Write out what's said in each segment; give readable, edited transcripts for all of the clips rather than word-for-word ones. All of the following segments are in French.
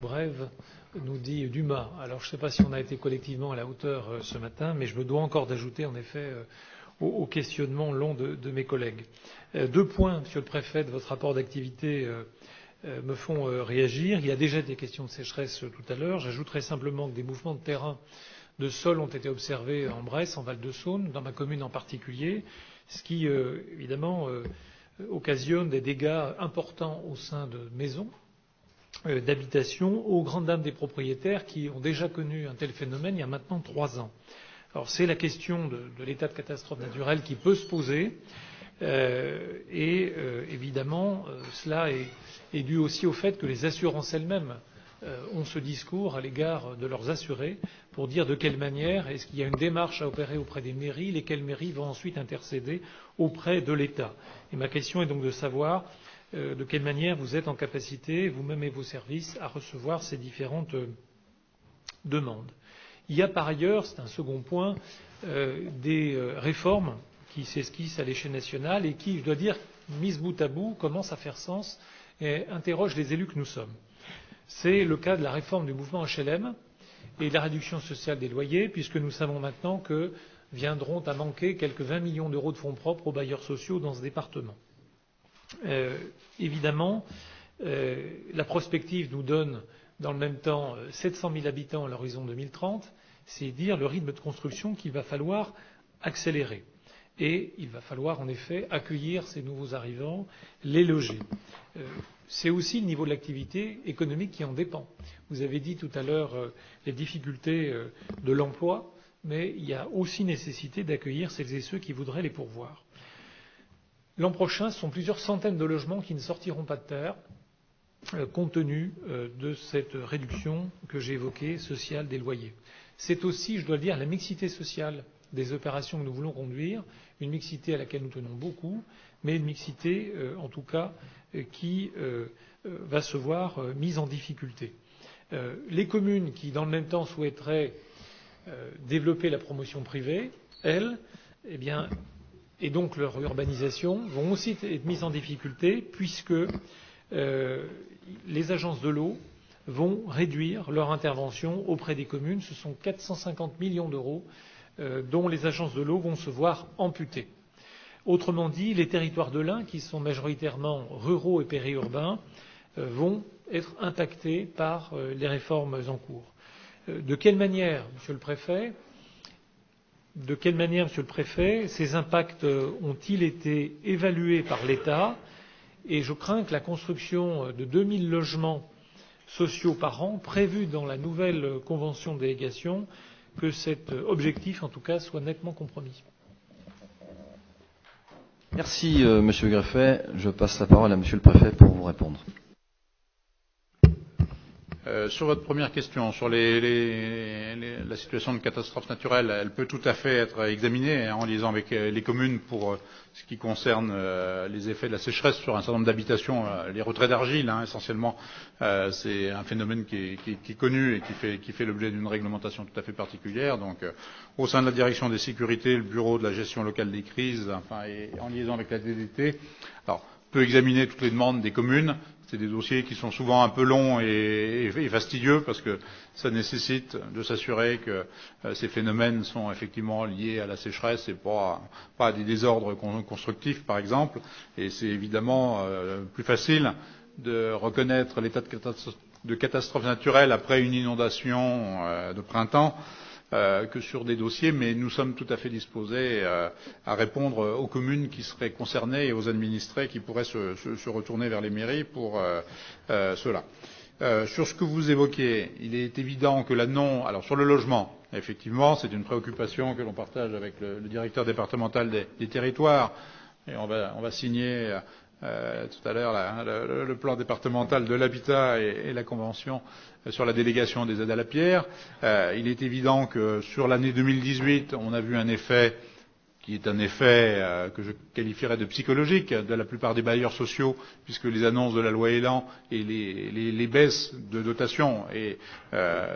Brève, nous dit Dumas. Alors je ne sais pas si on a été collectivement à la hauteur ce matin, mais je me dois encore d'ajouter en effet au questionnement long de mes collègues. Deux points, Monsieur le Préfet, de votre rapport d'activité me font réagir. Il y a déjà des questions de sécheresse tout à l'heure. J'ajouterai simplement que des mouvements de terrain de sol ont été observés en Bresse, en Val-de-Saône, dans ma commune en particulier, ce qui évidemment occasionne des dégâts importants au sein de maisons d'habitation aux grandes dames des propriétaires qui ont déjà connu un tel phénomène il y a maintenant 3 ans. Alors c'est la question de l'état de catastrophe naturelle qui peut se poser évidemment cela est dû aussi au fait que les assurances elles-mêmes ont ce discours à l'égard de leurs assurés pour dire de quelle manière est-ce qu'il y a une démarche à opérer auprès des mairies, lesquelles mairies vont ensuite intercéder auprès de l'État. Et ma question est donc de savoir de quelle manière vous êtes en capacité, vous-même et vos services, à recevoir ces différentes demandes. Il y a par ailleurs, c'est un second point, des réformes qui s'esquissent à l'échelle nationale et qui, je dois dire, mises bout à bout, commencent à faire sens et interrogent les élus que nous sommes. C'est le cas de la réforme du mouvement HLM et de la réduction sociale des loyers, puisque nous savons maintenant que viendront à manquer quelques 20 millions d'euros de fonds propres aux bailleurs sociaux dans ce département. Évidemment, la prospective nous donne dans le même temps 700 000 habitants à l'horizon 2030, c'est dire le rythme de construction qu'il va falloir accélérer. Et il va falloir en effet accueillir ces nouveaux arrivants, les loger. C'est aussi le niveau de l'activité économique qui en dépend. Vous avez dit tout à l'heure les difficultés de l'emploi, mais il y a aussi nécessité d'accueillir celles et ceux qui voudraient les pourvoir. L'an prochain, ce sont plusieurs centaines de logements qui ne sortiront pas de terre, compte tenu de cette réduction que j'ai évoquée, sociale des loyers. C'est aussi, je dois le dire, la mixité sociale des opérations que nous voulons conduire, une mixité à laquelle nous tenons beaucoup, mais une mixité, en tout cas, qui va se voir mise en difficulté. Les communes qui, dans le même temps, souhaiteraient développer la promotion privée, elles, eh bien, et donc leur urbanisation vont aussi être mises en difficulté puisque les agences de l'eau vont réduire leur intervention auprès des communes. Ce sont 450 millions d'euros dont les agences de l'eau vont se voir amputées. Autrement dit, les territoires de l'Ain, qui sont majoritairement ruraux et périurbains, vont être impactés par les réformes en cours. De quelle manière, Monsieur le Préfet, ces impacts ont-ils été évalués par l'État? Et je crains que la construction de 2000 logements sociaux par an, prévue dans la nouvelle convention de délégation, que cet objectif, en tout cas, soit nettement compromis. Merci, Monsieur le Greffet. Je passe la parole à Monsieur le Préfet pour vous répondre. Sur votre première question, sur la situation de catastrophe naturelle, elle peut tout à fait être examinée en liaison avec les communes pour ce qui concerne les effets de la sécheresse sur un certain nombre d'habitations, les retraits d'argile essentiellement. C'est un phénomène qui est connu et qui fait l'objet d'une réglementation tout à fait particulière. Donc, au sein de la direction des sécurités, le bureau de la gestion locale des crises, et en liaison avec la DDT, alors peut examiner toutes les demandes des communes. C'est des dossiers qui sont souvent un peu longs et fastidieux parce que ça nécessite de s'assurer que ces phénomènes sont effectivement liés à la sécheresse et pas à des désordres constructifs, par exemple. Et c'est évidemment plus facile de reconnaître l'état de catastrophe naturelle après une inondation de printemps que sur des dossiers, mais nous sommes tout à fait disposés à répondre aux communes qui seraient concernées et aux administrés qui pourraient se retourner vers les mairies pour cela. Sur ce que vous évoquez, il est évident que alors sur le logement, effectivement, c'est une préoccupation que l'on partage avec le directeur départemental des territoires, et on va signer tout à l'heure le plan départemental de l'habitat et la convention sur la délégation des aides à la pierre. Il est évident que sur l'année 2018, on a vu un effet qui est un effet que je qualifierais de psychologique de la plupart des bailleurs sociaux, puisque les annonces de la loi Elan et les baisses de dotation et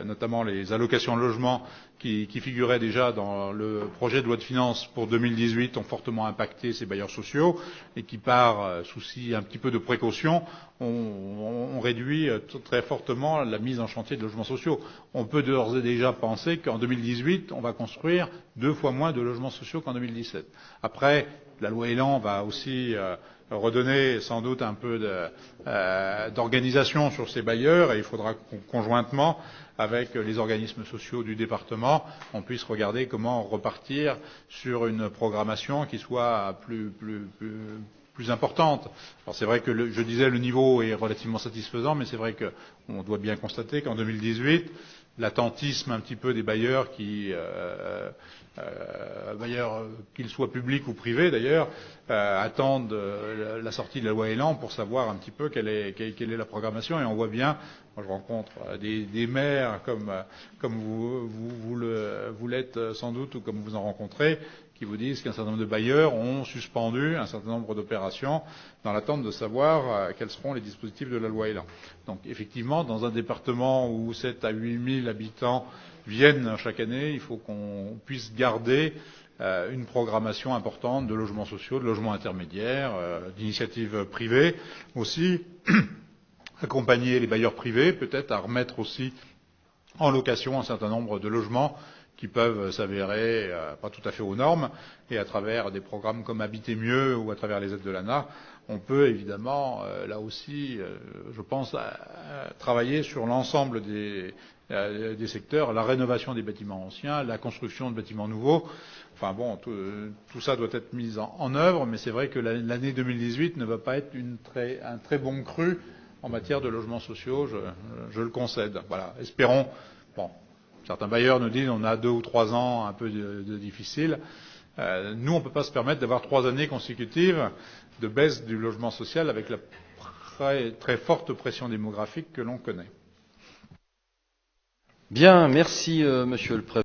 notamment les allocations de logement qui figuraient déjà dans le projet de loi de finances pour 2018 ont fortement impacté ces bailleurs sociaux et qui, par souci un petit peu de précaution, ont réduit très fortement la mise en chantier de logements sociaux. On peut d'ores et déjà penser qu'en 2018, on va construire 2 fois moins de logements sociaux qu'en 2017. Après, la loi Elan va aussi redonner sans doute un peu d'organisation sur ces bailleurs et il faudra conjointement avec les organismes sociaux du département, on puisse regarder comment repartir sur une programmation qui soit plus importante. Alors c'est vrai que je disais le niveau est relativement satisfaisant, mais c'est vrai qu'on doit bien constater qu'en 2018, l'attentisme un petit peu des bailleurs qu'ils soient publics ou privés d'ailleurs, attendent la sortie de la loi Elan pour savoir un petit peu quelle est la programmation. Et on voit bien, moi je rencontre des maires comme vous l'êtes sans doute ou comme vous en rencontrez, qui vous disent qu'un certain nombre de bailleurs ont suspendu un certain nombre d'opérations dans l'attente de savoir quels seront les dispositifs de la loi Elan. Donc effectivement, dans un département où 7 à 8 000 habitants viennent chaque année, il faut qu'on puisse garder une programmation importante de logements sociaux, de logements intermédiaires, d'initiatives privées aussi, accompagner les bailleurs privés, peut-être à remettre aussi en location un certain nombre de logements qui peuvent s'avérer pas tout à fait aux normes, et à travers des programmes comme Habiter mieux ou à travers les aides de l'ANA, on peut évidemment là aussi, je pense, travailler sur l'ensemble des secteurs, la rénovation des bâtiments anciens, la construction de bâtiments nouveaux. Enfin bon, tout ça doit être mis en œuvre, mais c'est vrai que l'année 2018 ne va pas être un très bon cru en matière de logements sociaux, je le concède. Voilà, espérons. Bon, certains bailleurs nous disent on a 2 ou 3 ans un peu de difficiles. Nous, on ne peut pas se permettre d'avoir 3 années consécutives de baisse du logement social avec la très forte pression démographique que l'on connaît. Bien, merci Monsieur le Préfet.